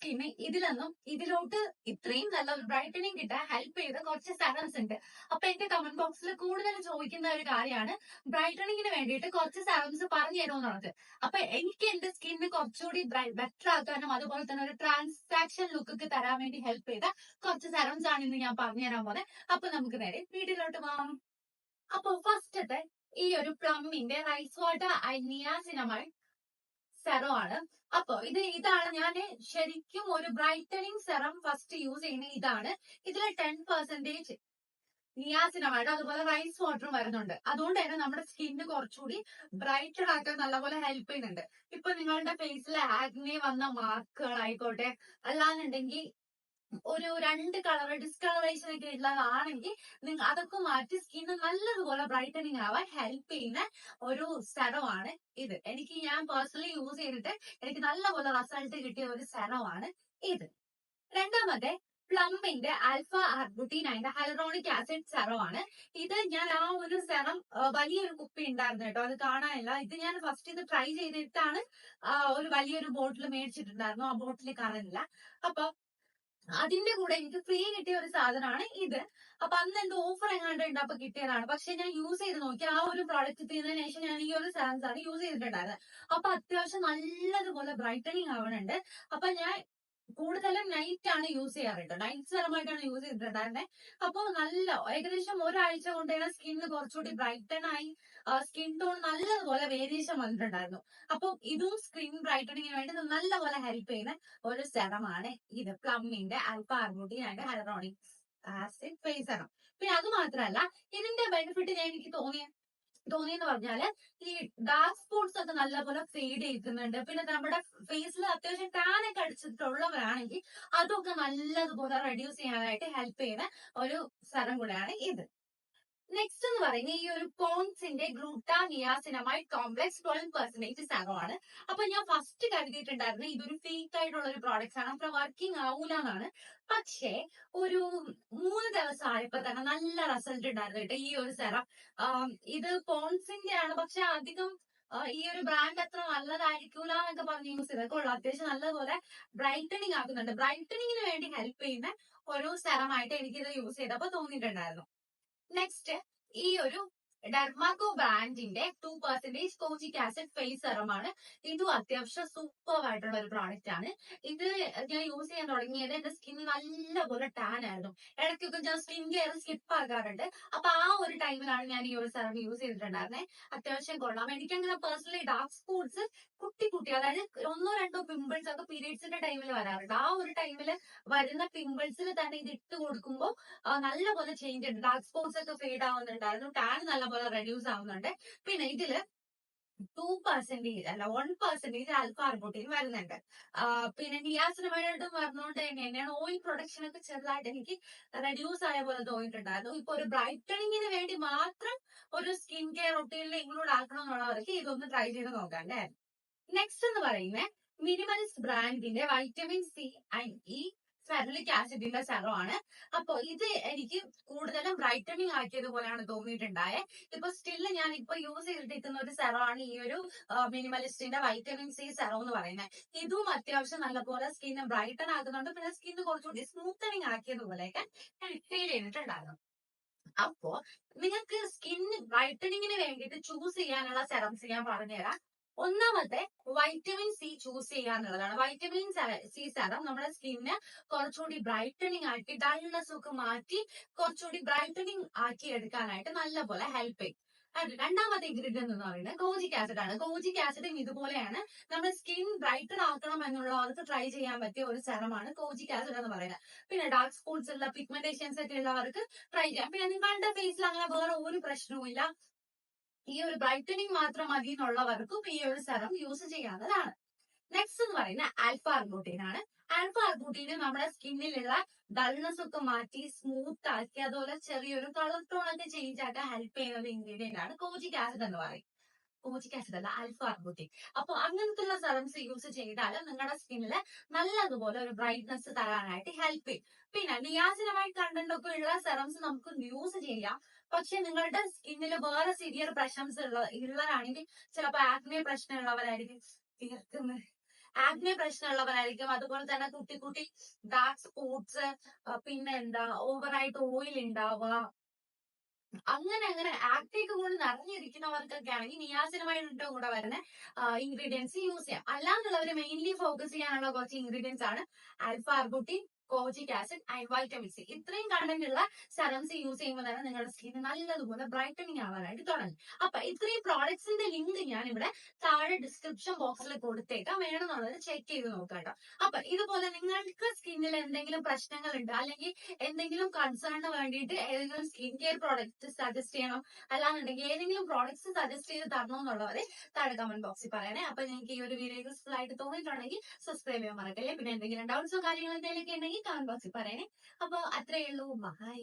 Skin ഇതിലൊന്നും ഇതിലോട്ട് ഇത്രയും നല്ല ഒരു ബ്രൈറ്റനിങ് കിട്ടാൻ ഹെൽപ്പ് ചെയ്ത കുറച്ച് സെറംസ് ഉണ്ട്. അപ്പൊ എന്റെ കമന്റ് ബോക്സിൽ കൂടുതൽ ചോദിക്കുന്ന ഒരു കാര്യമാണ് ബ്രൈറ്റനിങ്ങിന് വേണ്ടിയിട്ട് കുറച്ച് സെറംസ് പറഞ്ഞു തരുമെന്നുള്ളത്. അപ്പൊ എനിക്ക് എന്റെ സ്കിന്ന് കുറച്ചുകൂടി ബെറ്റർ ആക്കാനും അതുപോലെ തന്നെ ഒരു ട്രാൻസാക്ഷൻ ലുക്ക് തരാൻ വേണ്ടി ഹെൽപ്പ് ചെയ്ത കുറച്ച് സെറംസ് ആണ് ഇന്ന് ഞാൻ പറഞ്ഞു തരാൻ പോകുന്നത്. അപ്പൊ നമുക്ക് നേരെ വീഡിയോയിലോട്ട് പോകാം. അപ്പൊ ഫസ്റ്റത്തെ ഈ ഒരു പ്ലമ്മിന്റെ റൈസ് വാട്ടർ നിയാസിനമൈഡ് സെറം ആണ്. അപ്പൊ ഇതാണ് ഞാൻ ശരിക്കും ഒരു ബ്രൈറ്റനിങ് സെറം ഫസ്റ്റ് യൂസ് ചെയ്യുന്ന ഇതാണ്. ഇതിൽ 10% നിയാസിനമൈഡ് അതുപോലെ റൈസ് വാട്ടറും വരുന്നുണ്ട്. അതുകൊണ്ട് തന്നെ നമ്മുടെ സ്കിന്ന് കുറച്ചുകൂടി ബ്രൈറ്റർ ആക്കാൻ നല്ലപോലെ ഹെൽപ്പ് ചെയ്യുന്നുണ്ട്. ഇപ്പൊ നിങ്ങളുടെ ഫേസിൽ ആഗ്നെ വന്ന മാർക്കുകളായിക്കോട്ടെ, അല്ലാന്നുണ്ടെങ്കിൽ ഒരു 2 കളർ ഡിസ്കളറേഷൻ ഒക്കെ ഉള്ളതാണെങ്കിൽ അതൊക്കെ മാറ്റി സ്കിന്ന് നല്ലതുപോലെ ബ്രൈറ്റനിങ് ആവാൻ ഹെൽപ്പ് ചെയ്യുന്ന ഒരു സെറമാണ് ഇത്. ഞാൻ പേഴ്സണലി യൂസ് ചെയ്തിട്ട് എനിക്ക് നല്ലപോലെ റിസൾട്ട് കിട്ടിയ ഒരു സെറമാണ് ഇത്. രണ്ടാമത്തെ പ്ലമ്മിന്റെ alpha arbutin and hyaluronic acid സെറമാണ്. ഇത് ഞാൻ ആ ഒരു സെറം വലിയൊരു കുപ്പി ഉണ്ടായിരുന്നു കേട്ടോ, അത് കാണാനില്ല. ഇത് ഞാൻ ഫസ്റ്റ് ഇത് ട്രൈ ചെയ്തിട്ടാണ് ഒരു വലിയൊരു ബോട്ടിൽ മേടിച്ചിട്ടുണ്ടായിരുന്നു, ആ ബോട്ടിൽ കാണാനില്ല. അപ്പൊ അതിന്റെ കൂടെ എനിക്ക് ഫ്രീ കിട്ടിയ ഒരു സാധനമാണ് ഇത്. അപ്പൊ അന്ന് എന്തോ ഓഫർ എങ്ങാണ്ട് ഉണ്ട്, അപ്പൊ കിട്ടിയതാണ്. പക്ഷെ ഞാൻ യൂസ് ചെയ്ത് നോക്കി, ആ ഒരു പ്രോഡക്റ്റ് തീർന്നതിന് ശേഷം ഞാൻ ഈ ഒരു സെറംസ് ആണ് യൂസ് ചെയ്തിട്ടുണ്ടായിരുന്നത്. അപ്പൊ അത്യാവശ്യം നല്ലതുപോലെ ബ്രൈറ്റനിങ് ആവണുണ്ട്. അപ്പൊ ഞാൻ കൂടുതലും നൈറ്റ് ആണ് യൂസ് ചെയ്യാറുണ്ട്, നൈറ്റ് സെറമായിട്ടാണ് യൂസ് ചെയ്തിട്ടുണ്ടായിരുന്നത്. അപ്പൊ നല്ല ഏകദേശം ഒരാഴ്ച കൊണ്ട് തന്നെ സ്കിന്ന് കുറച്ചുകൂടി ബ്രൈറ്റൻ ആയി, സ്കിൻ ടോൺ നല്ലതുപോലെ വേരിയേഷൻ വന്നിട്ടുണ്ടായിരുന്നു. അപ്പൊ ഇതും സ്കിൻ ബ്രൈറ്റനിങ്ങിന് വേണ്ടി നല്ലപോലെ ഹെൽപ്പ് ചെയ്യുന്ന ഒരു സെറമാണ് ഇത്, പ്ലമ്മിന്റെ alpha arbutin and hyaluronic acid face serum. പിന്നെ അത് മാത്രമല്ല, ഇതിന്റെ ബെനിഫിറ്റ് എനിക്ക് തോന്നിയെന്ന് പറഞ്ഞാല് ഈ ഡാർക്ക് സ്പോട്ട്സ് ഒക്കെ നല്ലപോലെ ഫെയ്ഡ് ചെയ്യിക്കുന്നുണ്ട്. പിന്നെ നമ്മുടെ ഫേസിൽ അത്യാവശ്യം ടാൻ ഒക്കെ അടിച്ചിട്ടുള്ളവരാണെങ്കിൽ അതൊക്കെ നല്ലതുപോലെ റെഡ്യൂസ് ചെയ്യാനായിട്ട് ഹെൽപ്പ് ചെയ്യുന്ന ഒരു സെറം കൂടെയാണ് ഇത്. നെക്സ്റ്റ് എന്ന് പറയുന്നത് ഈ ഒരു പോൺസിന്റെ ഗ്ലൂട്ടാനിയാസിനമൈഡ് കോംപ്ലക്സ് 12% സെറം ആണ്. അപ്പൊ ഞാൻ ഫസ്റ്റ് കരുതിയിട്ടുണ്ടായിരുന്നു ഇതൊരു ഫേക്ക് ആയിട്ടുള്ള ഒരു പ്രോഡക്റ്റ് ആണ്, അപ്പൊ വർക്കിംഗ് ആവൂല എന്നാണ്. പക്ഷേ ഒരു 3 ദിവസം ആയപ്പോ തന്നെ നല്ല റിസൾട്ട് ഉണ്ടായിരുന്നു കേട്ടോ ഈ ഒരു സെറം. ഇത് പോൺസിന്റെ ആണ്, പക്ഷെ അധികം ഈ ഒരു ബ്രാൻഡ് അത്ര നല്ലതായിരിക്കൂല എന്നൊക്കെ പറഞ്ഞ് യൂസ് ചെയ്തൊക്കെ ഉള്ളു. അത്യാവശ്യം നല്ലപോലെ ബ്രൈറ്റനിങ് ആക്കുന്നുണ്ട്. ബ്രൈറ്റനിങ്ങിന് വേണ്ടി ഹെൽപ്പ് ചെയ്യുന്ന ഒരു സെറമായിട്ട് എനിക്കിത് യൂസ് ചെയ്തപ്പോ തോന്നിയിട്ടുണ്ടായിരുന്നു. നെക്സ്റ്റ് ഈ ഒരു ഡെർമാക്കോ ബ്രാൻഡിന്റെ 2% കോജിക് ആസിഡ് ഫേസ് സെറമാണ്. ഇതും അത്യാവശ്യം സൂപ്പർ ആയിട്ടുള്ള ഒരു പ്രോഡക്റ്റ് ആണ്. ഇത് ഞാൻ യൂസ് ചെയ്യാൻ തുടങ്ങിയത് എന്റെ സ്കിൻ നല്ലപോലെ ടാൻ ആയിരുന്നു. ഇടയ്ക്കൊക്കെ ഞാൻ സ്കിൻ കെയർ സ്കിപ്പ് ആക്കാറുണ്ട്. അപ്പൊ ആ ഒരു ടൈമിലാണ് ഞാൻ ഈ ഒരു സെറം യൂസ് ചെയ്തിട്ടുണ്ടായിരുന്നത്. അത്യാവശ്യം കൊള്ളാം. എനിക്കങ്ങനെ പേഴ്സണലി ഡാർക്ക് സ്പോട്സ് കുട്ടി അതായത് 1-2 പിമ്പിൾസ് ഒക്കെ പീരീഡ്സിന്റെ ടൈമിൽ വരാറുണ്ട്. ആ ഒരു ടൈമിൽ വരുന്ന പിമ്പിൾസിൽ തന്നെ ഇത് ഇട്ട് കൊടുക്കുമ്പോൾ നല്ലപോലെ ചേഞ്ച് ഉണ്ട്. ഡാർക്ക് സ്പോട്സ് ഒക്കെ ഫെയ്ഡ് ആവുന്നുണ്ടായിരുന്നു, ടാൻ നല്ലപോലെ റെഡ്യൂസ് ആവുന്നുണ്ട്. പിന്നെ ഇതില് 2% അല്ല 1% ആൽഫ ആർബുട്ടീൻ വരുന്നുണ്ട്. പിന്നെ നിയാസിനമൈഡും വരുന്നോണ്ട് തന്നെയാണ് ഓയിൽ പ്രൊഡക്ഷൻ ഒക്കെ ചെറുതായിട്ട് എനിക്ക് റെഡ്യൂസ് ആയ പോലെ തോന്നിയിട്ടുണ്ടായിരുന്നു. ഇപ്പൊ ഒരു ബ്രൈറ്റനിങ്ങിന് വേണ്ടി മാത്രം ഒരു സ്കിൻ കെയർ റൊട്ടീനിൽ ഇൻക്ലൂഡ് ആക്കണം എന്നുള്ളവർക്ക് ഇതൊന്ന് ട്രൈ ചെയ്ത് നോക്കാം അല്ലേ. നെക്സ്റ്റ് എന്ന് പറയുന്നത് മിനിമലിസ്റ്റ് ബ്രാൻഡിന്റെ വൈറ്റമിൻ സി ആൻഡ് ഇ ഫെറിലിക് ആസിഡിന്റെ സെറമാണ്. അപ്പൊ ഇത് എനിക്ക് കൂടുതലും ബ്രൈറ്റനിങ് ആക്കിയത് പോലെയാണ് തോന്നിയിട്ടുണ്ടായത്. ഇപ്പൊ സ്റ്റില് ഞാൻ ഇപ്പൊ യൂസ് ചെയ്തിട്ടിരിക്കുന്ന ഒരു സെറമാണ് ഈ ഒരു മിനിമലിസ്റ്റിന്റെ വൈറ്റമിൻ സി സെറം എന്ന് പറയുന്നത്. ഇതും അത്യാവശ്യം നല്ലപോലെ സ്കിന്ന് ബ്രൈറ്റൻ ആക്കുന്നുണ്ട്. പിന്നെ സ്കിന്ന് കുറച്ചുകൂടി സ്മൂത്തനിങ് ആക്കിയതുപോലെയൊക്കെ ഫീൽ ചെയ്തിട്ടുണ്ടായിരുന്നു. അപ്പോ നിങ്ങൾക്ക് സ്കിൻ ബ്രൈറ്റനിങ്ങിന് വേണ്ടിയിട്ട് ചൂസ് ചെയ്യാനുള്ള സെറംസ് ഞാൻ പറഞ്ഞുതരാം. ഒന്നാമത്തെ വൈറ്റമിൻ സി ചൂസ് ചെയ്യാന്നുള്ളതാണ്. വൈറ്റമിൻ സി സെറം നമ്മുടെ സ്കിന്ന് കുറച്ചുകൂടി ബ്രൈറ്റനിങ് ആക്കി ഡൾനെസ് ഒക്കെ മാറ്റി കുറച്ചുകൂടി ബ്രൈറ്റനിങ് ആക്കി എടുക്കാനായിട്ട് നല്ലപോലെ ഹെൽപ്പ് ചെയ്യും. രണ്ടാമത്തെ ഇൻഗ്രീഡിയന്റ് എന്ന് പറയുന്നത് കോജിക് ആസിഡ് ആണ്. കോജിക് ആസിഡും ഇതുപോലെയാണ് നമ്മുടെ സ്കിൻ ബ്രൈറ്റൻ ആക്കണം എന്നുള്ളവർക്ക് ട്രൈ ചെയ്യാൻ പറ്റിയ ഒരു സെറമാണ് കോജിക് ആസിഡ് എന്ന് പറയുന്നത്. പിന്നെ ഡാർക്ക് സ്പോട്സ് ഉള്ള പിഗ്മെന്റേഷൻസ് ഒക്കെ ഉള്ളവർക്ക് ട്രൈ ചെയ്യാം. പിന്നെ നിങ്ങളുടെ ഫേസിൽ അങ്ങനെ വേറെ ഒരു പ്രശ്നവും ഇല്ല, ഈ ഒരു ബ്രൈറ്റനിങ് മാത്രം മതി എന്നുള്ളവർക്കും ഈ ഒരു സെറം യൂസ് ചെയ്യാവുന്നതാണ്. നെക്സ്റ്റ് എന്ന് പറയുന്നത് ആൽഫ ആർബുട്ടീൻ ആണ്. ആൽഫ ആർബുട്ടീന് നമ്മുടെ സ്കിന്നിലുള്ള ഡൾനെസ് ഒക്കെ മാറ്റി സ്മൂത്ത് ആക്കി അതുപോലെ ചെറിയൊരു കളർ ടോൺ ഒക്കെ ചേഞ്ച് ആക്കാൻ ഹെൽപ്പ് ചെയ്യുന്ന ഒരു ഇൻഗ്രീഡിയന്റ് ആണ് കോജിക് ആസിഡ് എന്ന് പറയും. കോജിക് ആസിഡ് അല്ല, ആൽഫ ആർബുട്ടീൻ. അപ്പൊ അങ്ങനത്തെ സെറംസ് യൂസ് ചെയ്താൽ നിങ്ങളുടെ സ്കിന്നില് നല്ലതുപോലെ ഒരു ബ്രൈറ്റ്നസ് തരാനായിട്ട് ഹെൽപ്പ് ചെയ്യും. പിന്നെ നിയാസിനമൈഡ് കണ്ടന്റ് ഒക്കെ ഉള്ള സെറംസ് നമുക്ക് യൂസ് ചെയ്യാം. പക്ഷെ നിങ്ങളുടെ സ്കിന്നിൽ വേറെ സിവിയർ പ്രശ്നംസ് ഉള്ളവരാണെങ്കിൽ ചിലപ്പോൾ ആക്നെ പ്രശ്നമുള്ളവരായിരിക്കും, തീർക്കുന്നത് ആഗ്നെ പ്രശ്നമുള്ളവരായിരിക്കും. അതുപോലെ തന്നെ കുട്ടി കുട്ടി ഡാർക്ക് സ്പോട്സ്, പിന്നെ എന്താ ഓവറായിട്ട് ഓയിൽ ഉണ്ടാവുക, അങ്ങനെ ആക്ടേക്ക് കൊണ്ട് നിറഞ്ഞിരിക്കുന്നവർക്കൊക്കെ ആണെങ്കിൽ നിയാസിനമൈഡിന്റെ കൂടെ വരുന്ന ഇൻഗ്രീഡിയൻസ് യൂസ് ചെയ്യാം. അല്ലാന്നുള്ളവർ മെയിൻലി ഫോക്കസ് ചെയ്യാനുള്ള കുറച്ച് ഇൻഗ്രീഡിയൻസ് ആണ് alpha arbutin, കോജിക് acid and vitamin C. ഇത്രയും കണ്ടന്റ് ഉള്ള സെറംസ് യൂസ് ചെയ്യുമ്പോൾ തന്നെ നിങ്ങളുടെ സ്കിൻ നല്ലതുപോലെ ബ്രൈറ്റനിങ് ആവാനായിട്ട് തുടങ്ങും. അപ്പൊ ഇത്രയും പ്രോഡക്ട്സിന്റെ ലിങ്ക് ഞാൻ ഇവിടെ താഴെ ഡിസ്ക്രിപ്ഷൻ ബോക്സിൽ കൊടുത്തേക്കാം, വേണമെന്നുള്ളത് ചെക്ക് ചെയ്ത് നോക്കാം കേട്ടോ. അപ്പൊ ഇതുപോലെ നിങ്ങൾക്ക് സ്കിന്നിൽ എന്തെങ്കിലും പ്രശ്നങ്ങൾ ഉണ്ട്, അല്ലെങ്കിൽ എന്തെങ്കിലും കൺസേണിന് വേണ്ടിയിട്ട് ഏതെങ്കിലും സ്കിൻ കെയർ പ്രോഡക്റ്റ് സജസ്റ്റ് ചെയ്യണം, അല്ലാന്നുണ്ടെങ്കിൽ ഏതെങ്കിലും പ്രോഡക്ട്സ് സജസ്റ്റ് ചെയ്ത് തരണം എന്നുള്ളവരെ താഴെ കമന്റ് ബോക്സിൽ പറയണേ. അപ്പൊ നിങ്ങൾക്ക് ഈ ഒരു വീഡിയോ യൂസ്ഫുൾ ആയിട്ട് തോന്നിയിട്ടുണ്ടെങ്കിൽ സബ്സ്ക്രൈബ് ചെയ്യാൻ മറക്കല്ലേ. പിന്നെ എന്തെങ്കിലും ഡൗട്ട്സോ കാര്യങ്ങളോ എന്തെങ്കിലും ഉണ്ടെങ്കിൽ കമന്റ് ബോക്സിൽ പറയണേ. അപ്പൊ അത്രയേ ഉള്ളൂ. ബൈ.